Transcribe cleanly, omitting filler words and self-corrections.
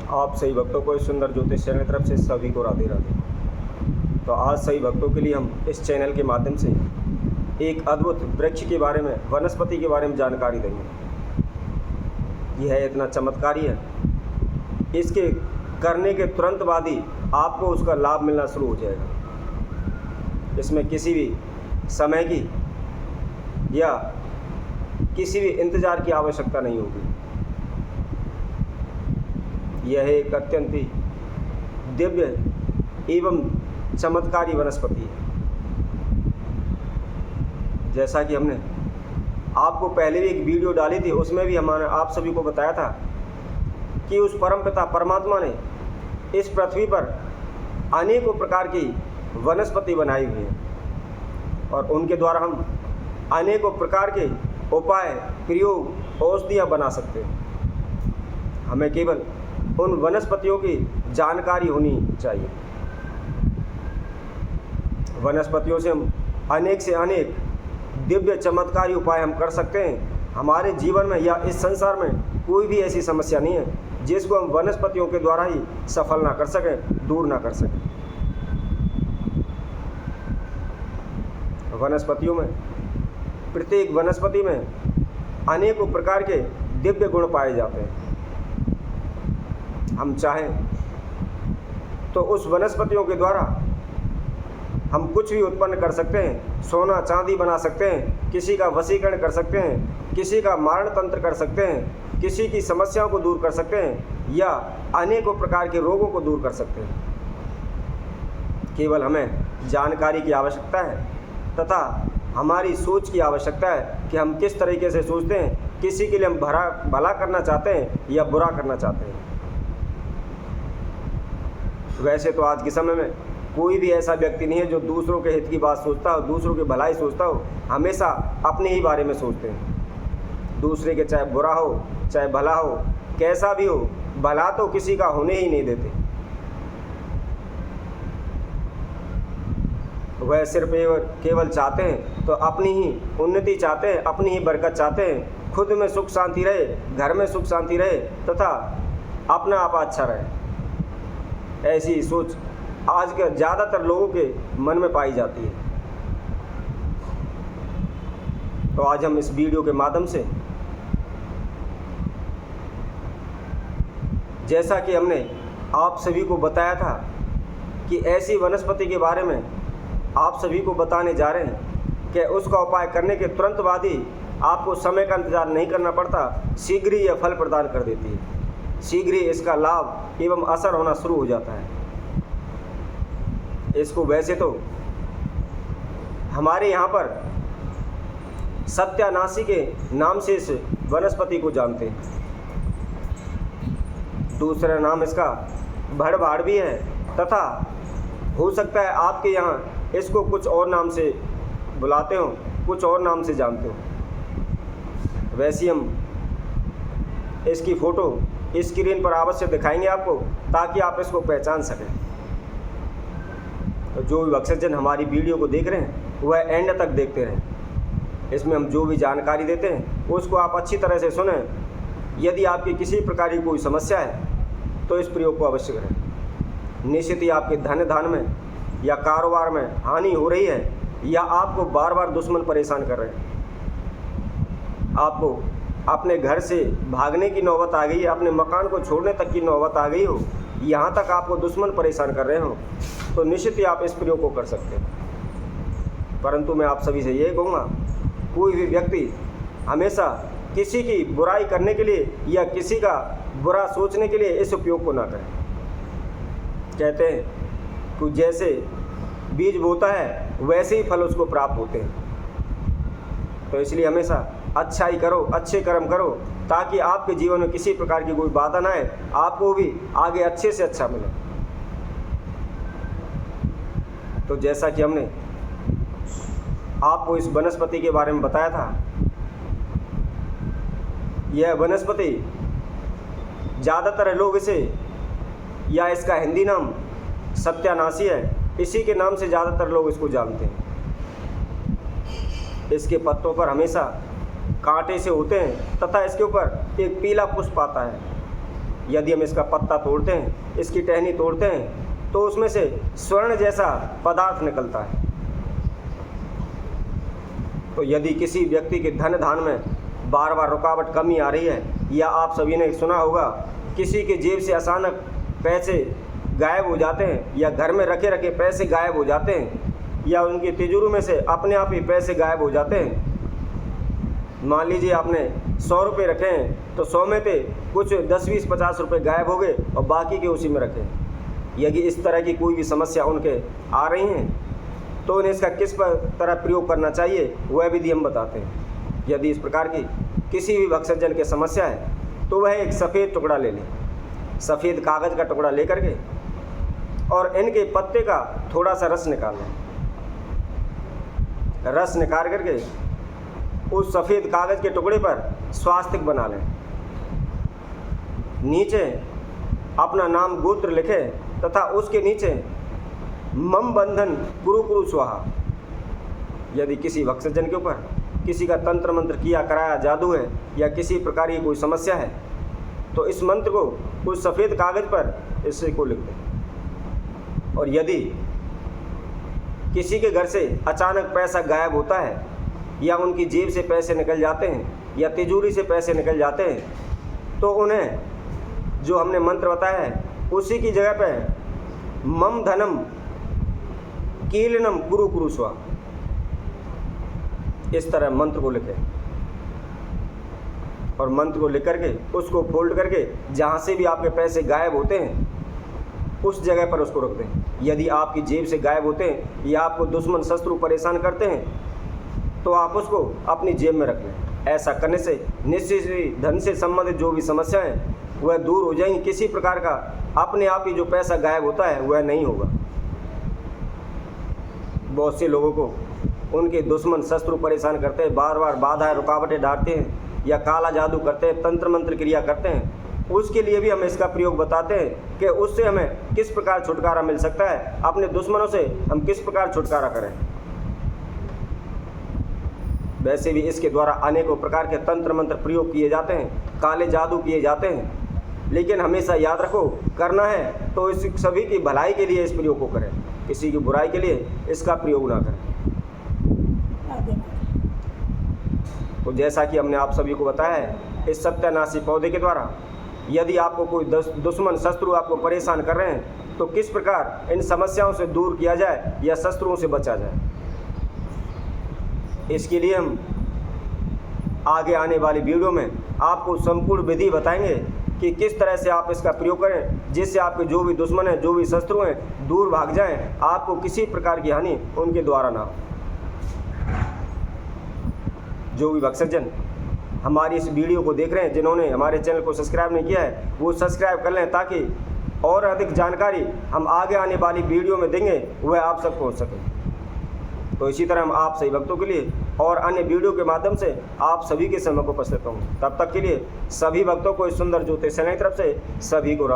आप सही भक्तों को इस सुंदर ज्योतिष चैनल की तरफ से सभी को राधे राधे। तो आज सही भक्तों के लिए हम इस चैनल के माध्यम से एक अद्भुत वृक्ष के बारे में, वनस्पति के बारे में जानकारी देंगे। यह इतना चमत्कारी है, इसके करने के तुरंत बाद ही आपको उसका लाभ मिलना शुरू हो जाएगा। इसमें किसी भी समय की या किसी भी इंतज़ार की आवश्यकता नहीं होगी। यह एक अत्यंत ही दिव्य एवं चमत्कारी वनस्पति है। जैसा कि हमने आपको पहले भी एक वीडियो डाली थी, उसमें भी हमने आप सभी को बताया था कि उस परमपिता परमात्मा ने इस पृथ्वी पर अनेकों प्रकार की वनस्पति बनाई हुई है और उनके द्वारा हम अनेकों प्रकार के उपाय, प्रयोग, औषधियाँ बना सकते हैं। हमें केवल उन वनस्पतियों की जानकारी होनी चाहिए। वनस्पतियों से हम अनेक से अनेक दिव्य चमत्कारी उपाय हम कर सकते हैं। हमारे जीवन में या इस संसार में कोई भी ऐसी समस्या नहीं है जिसको हम वनस्पतियों के द्वारा ही सफल ना कर सकें, दूर ना कर सकें। वनस्पतियों में, प्रत्येक वनस्पति में अनेकों प्रकार के दिव्य गुण पाए जाते हैं। हम चाहें तो उस वनस्पतियों के द्वारा हम कुछ भी उत्पन्न कर सकते हैं। सोना चांदी बना सकते हैं, किसी का वशीकरण कर सकते हैं, किसी का मारण तंत्र कर सकते हैं, किसी की समस्याओं को दूर कर सकते हैं या अनेकों प्रकार के रोगों को दूर कर सकते हैं। केवल हमें जानकारी की आवश्यकता है तथा हमारी सोच की आवश्यकता है कि हम किस तरीके से सोचते हैं, किसी के लिए हम भला करना चाहते हैं या बुरा करना चाहते हैं। वैसे तो आज के समय में कोई भी ऐसा व्यक्ति नहीं है जो दूसरों के हित की बात सोचता हो, दूसरों की भलाई सोचता हो। हमेशा अपने ही बारे में सोचते हैं। दूसरे के चाहे बुरा हो चाहे भला हो, कैसा भी हो, भला तो किसी का होने ही नहीं देते। वह सिर्फ केवल चाहते हैं तो अपनी ही उन्नति चाहते हैं, अपनी ही बरकत चाहते हैं। खुद में सुख शांति रहे, घर में सुख शांति रहे तथा अपना आप अच्छा रहे। ऐसी सोच आज के ज़्यादातर लोगों के मन में पाई जाती है। तो आज हम इस वीडियो के माध्यम से, जैसा कि हमने आप सभी को बताया था कि ऐसी वनस्पति के बारे में आप सभी को बताने जा रहे हैं कि उसका उपाय करने के तुरंत बाद ही आपको समय का इंतज़ार नहीं करना पड़ता, शीघ्र ही यह फल प्रदान कर देती है। शीघ्र ही इसका लाभ एवं असर होना शुरू हो जाता है। इसको वैसे तो हमारे यहाँ पर सत्यानाशी के नाम से इस वनस्पति को जानते हैं। दूसरा नाम इसका भड़भाड़ भी है तथा हो सकता है आपके यहाँ इसको कुछ और नाम से बुलाते हो, कुछ और नाम से जानते हो। वैसे हम इसकी फ़ोटो स्क्रीन पर अवश्य दिखाएंगे आपको, ताकि आप इसको पहचान सकें। तो जो भी भक्तजन हमारी वीडियो को देख रहे हैं वह एंड तक देखते रहें। इसमें हम जो भी जानकारी देते हैं उसको आप अच्छी तरह से सुनें। यदि आपकी किसी प्रकार की कोई समस्या है तो इस प्रयोग को अवश्य करें। निश्चित ही आपके धन धान में या कारोबार में हानि हो रही है या आपको बार बार दुश्मन परेशान कर रहे हैं, आपको अपने घर से भागने की नौबत आ गई है, अपने मकान को छोड़ने तक की नौबत आ गई हो, यहाँ तक आपको दुश्मन परेशान कर रहे हो, तो निश्चित ही आप इस प्रयोग को कर सकते हैं। परंतु मैं आप सभी से ये कहूँगा, कोई भी व्यक्ति हमेशा किसी की बुराई करने के लिए या किसी का बुरा सोचने के लिए इस उपयोग को ना करें। कहते हैं कि जैसे बीज बोता है वैसे ही फल उसको प्राप्त होते हैं। तो इसलिए हमेशा अच्छाई करो, अच्छे कर्म करो, ताकि आपके जीवन में किसी प्रकार की कोई बाधा ना आए, आपको भी आगे अच्छे से अच्छा मिले। तो जैसा कि हमने आपको इस वनस्पति के बारे में बताया था, यह वनस्पति ज़्यादातर लोग इसे, या इसका हिंदी नाम सत्यानाशी है, इसी के नाम से ज़्यादातर लोग इसको जानते हैं। इसके पत्तों पर हमेशा कांटे से होते हैं तथा इसके ऊपर एक पीला पुष्प आता है। यदि हम इसका पत्ता तोड़ते हैं, इसकी टहनी तोड़ते हैं, तो उसमें से स्वर्ण जैसा पदार्थ निकलता है। तो यदि किसी व्यक्ति के धन धान में बार बार रुकावट कमी आ रही है, या आप सभी ने सुना होगा किसी के जेब से अचानक पैसे गायब हो जाते हैं, या घर में रखे रखे पैसे गायब हो जाते हैं, या उनकी तिजोरी में से अपने आप ही पैसे गायब हो जाते हैं। मान लीजिए आपने 100 रुपये रखे हैं, तो 100 में से कुछ 10, 20, 50 रुपये गायब हो गए और बाकी के उसी में रखे। यदि इस तरह की कोई भी समस्या उनके आ रही हैं, तो उन्हें इसका किस तरह प्रयोग करना चाहिए वह विधि हम बताते हैं। यदि इस प्रकार की किसी भी भक्तजन की समस्या है, तो वह एक सफ़ेद टुकड़ा ले लें, सफ़ेद कागज़ का टुकड़ा लेकर के, और इनके पत्ते का थोड़ा सा रस निकाल लें। रस निकाल करके उस सफ़ेद कागज़ के टुकड़े पर स्वास्तिक बना लें। नीचे अपना नाम गोत्र लिखें तथा उसके नीचे मम बंधन कुरु कुरु स्वाहा। यदि किसी भक्तजन के ऊपर किसी का तंत्र मंत्र किया कराया जादू है, या किसी प्रकार की कोई समस्या है, तो इस मंत्र को उस सफ़ेद कागज़ पर इससे को लिख दें। और यदि किसी के घर से अचानक पैसा गायब होता है, या उनकी जेब से पैसे निकल जाते हैं, या तिजोरी से पैसे निकल जाते हैं, तो उन्हें जो हमने मंत्र बताया है उसी की जगह पे मम धनम कीलनम कुरु कुरु स्वा, इस तरह मंत्र को लिखें। और मंत्र को लिख करके उसको फोल्ड करके जहाँ से भी आपके पैसे गायब होते हैं उस जगह पर उसको रख दें। यदि आपकी जेब से गायब होते हैं, या आपको दुश्मन शत्रु परेशान करते हैं, तो आप उसको अपनी जेब में रख लें। ऐसा करने से निश्चित ही धन से संबंधित जो भी समस्याएं वह दूर हो जाएंगी। किसी प्रकार का अपने आप ही जो पैसा गायब होता है वह नहीं होगा। बहुत से लोगों को उनके दुश्मन शत्रु परेशान करते हैं, बार बार बाधाएं रुकावटें डालते हैं, या काला जादू करते हैं, तंत्र मंत्र क्रिया करते हैं। उसके लिए भी हम इसका प्रयोग बताते हैं कि उससे हमें किस प्रकार छुटकारा मिल सकता है, अपने दुश्मनों से हम किस प्रकार छुटकारा करें। वैसे भी इसके द्वारा अनेकों प्रकार के तंत्र मंत्र प्रयोग किए जाते हैं, काले जादू किए जाते हैं, लेकिन हमेशा याद रखो, करना है तो इस सभी की भलाई के लिए इस प्रयोग को करें, किसी की बुराई के लिए इसका प्रयोग ना करें। तो जैसा कि हमने आप सभी को बताया है, इस सत्यानाशी पौधे के द्वारा यदि आपको कोई दुश्मन शत्रु आपको परेशान कर रहे हैं, तो किस प्रकार इन समस्याओं से दूर किया जाए या शत्रुओं से बचा जाए, इसके लिए हम आगे आने वाली वीडियो में आपको संपूर्ण विधि बताएंगे कि किस तरह से आप इसका प्रयोग करें, जिससे आपके जो भी दुश्मन हैं, जो भी शत्रु हैं, दूर भाग जाएं, आपको किसी प्रकार की हानि उनके द्वारा ना हो। जो भी भक्तजन हमारी इस वीडियो को देख रहे हैं, जिन्होंने हमारे चैनल को सब्सक्राइब नहीं किया है, वो सब्सक्राइब कर लें, ताकि और अधिक जानकारी हम आगे आने वाली वीडियो में देंगे वह आप तक पहुँच सके। तो इसी तरह हम आप सभी भक्तों के लिए और अन्य वीडियो के माध्यम से आप सभी के समय को उपस्थित हूँ। तब तक के लिए सभी भक्तों को इस सुंदर ज्योतिष चैनल की तरफ से सभी को